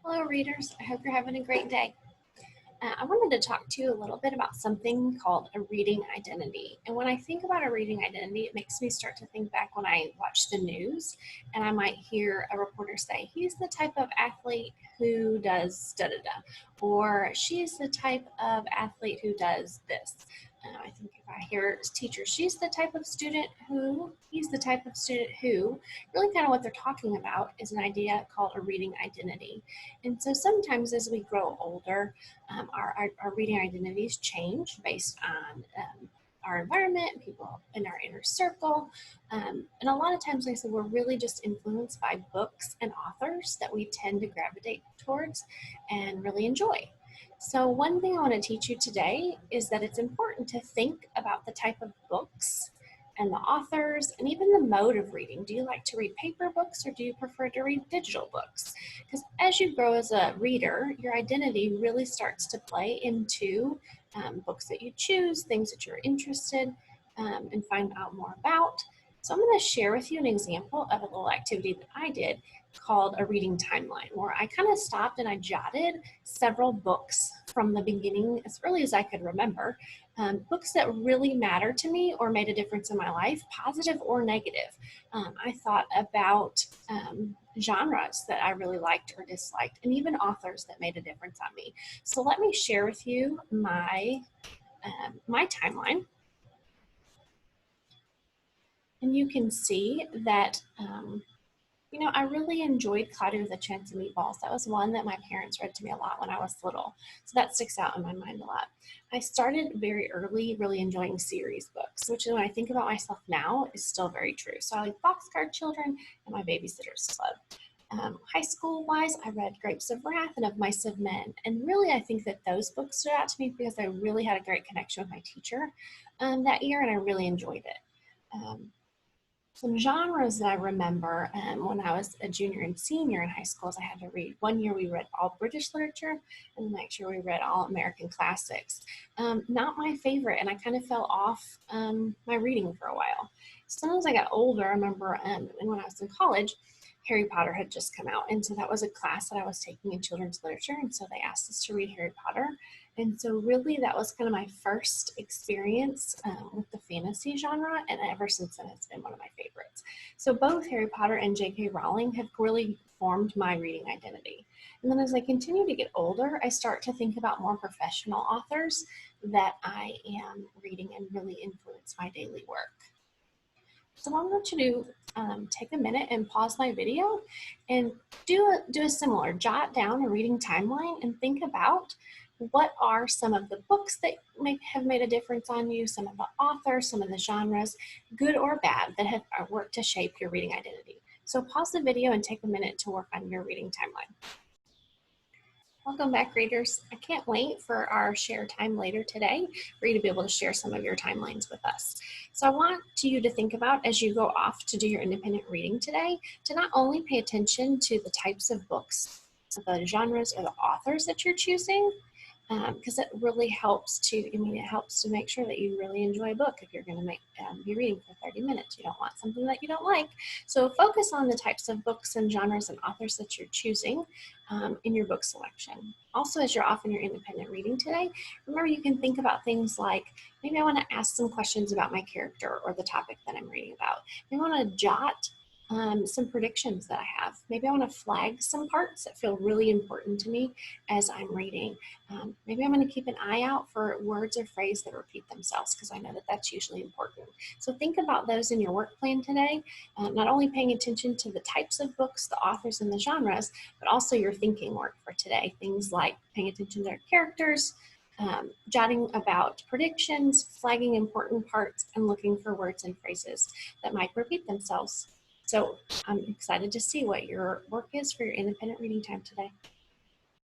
Hello, readers. I hope you're having a great day. I wanted to talk to you a little bit about something called a reading identity. And when I think about a reading identity, it makes me start to think back when I watch the news and I might hear a reporter say, he's the type of athlete who does da da da, or she's the type of athlete who does this. I think if I hear teacher, she's the type of student who, he's the type of student who, really kind of what they're talking about is an idea called a reading identity. And so sometimes as we grow older, our reading identities change based on our environment, people in our inner circle. And a lot of times, like I said, we're really just influenced by books and authors that we tend to gravitate towards and really enjoy. So one thing I want to teach you today is that it's important to think about the type of books and the authors and even the mode of reading. Do you like to read paper books or do you prefer to read digital books? Because as you grow as a reader, your identity really starts to play into books that you choose, things that you're interested and find out more about. So I'm going to share with you an example of a little activity that I did called a reading timeline, where I kind of stopped and I jotted several books from the beginning as early as I could remember, books that really matter to me or made a difference in my life, positive or negative. I thought about genres that I really liked or disliked, and even authors that made a difference on me. So let me share with you my timeline. And you can see that, I really enjoyed Cloudy with a Chance of Meatballs. That was one that my parents read to me a lot when I was little. So that sticks out in my mind a lot. I started very early really enjoying series books, which when I think about myself now is still very true. So I like Boxcar Children and My Babysitter's Club. High school wise, I read Grapes of Wrath and Of Mice and Men. And really, I think that those books stood out to me because I really had a great connection with my teacher that year and I really enjoyed it. Some genres that I remember when I was a junior and senior in high school is I had to read. One year we read all British literature, and the next year we read all American classics. Not my favorite, and I kind of fell off my reading for a while. So as I got older, I remember when I was in college, Harry Potter had just come out, and so that was a class that I was taking in children's literature, and so they asked us to read Harry Potter. And so really that was kind of my first experience with the fantasy genre, and ever since then it's been one of my favorites. So both Harry Potter and J.K. Rowling have really formed my reading identity. And then as I continue to get older, I start to think about more professional authors that I am reading and really influence my daily work. So what I'm going to do, take a minute and pause my video and do a similar, jot down a reading timeline and think about what are some of the books that have made a difference on you, some of the authors, some of the genres, good or bad, that have worked to shape your reading identity. So pause the video and take a minute to work on your reading timeline. Welcome back, readers. I can't wait for our share time later today for you to be able to share some of your timelines with us. So I want you to think about, as you go off to do your independent reading today, to not only pay attention to the types of books, the genres, or the authors that you're choosing, because it really helps it helps to make sure that you really enjoy a book if you're going to be reading for 30 minutes. You don't want something that you don't like. So focus on the types of books and genres and authors that you're choosing in your book selection. Also, as you're off in your independent reading today, remember you can think about things like, maybe I want to ask some questions about my character or the topic that I'm reading about. Maybe I want to jot some predictions that I have. Maybe I want to flag some parts that feel really important to me as I'm reading. Maybe I'm going to keep an eye out for words or phrases that repeat themselves because I know that that's usually important. So think about those in your work plan today, not only paying attention to the types of books, the authors, and the genres, but also your thinking work for today. Things like paying attention to their characters, jotting about predictions, flagging important parts, and looking for words and phrases that might repeat themselves. So I'm excited to see what your work is for your independent reading time today.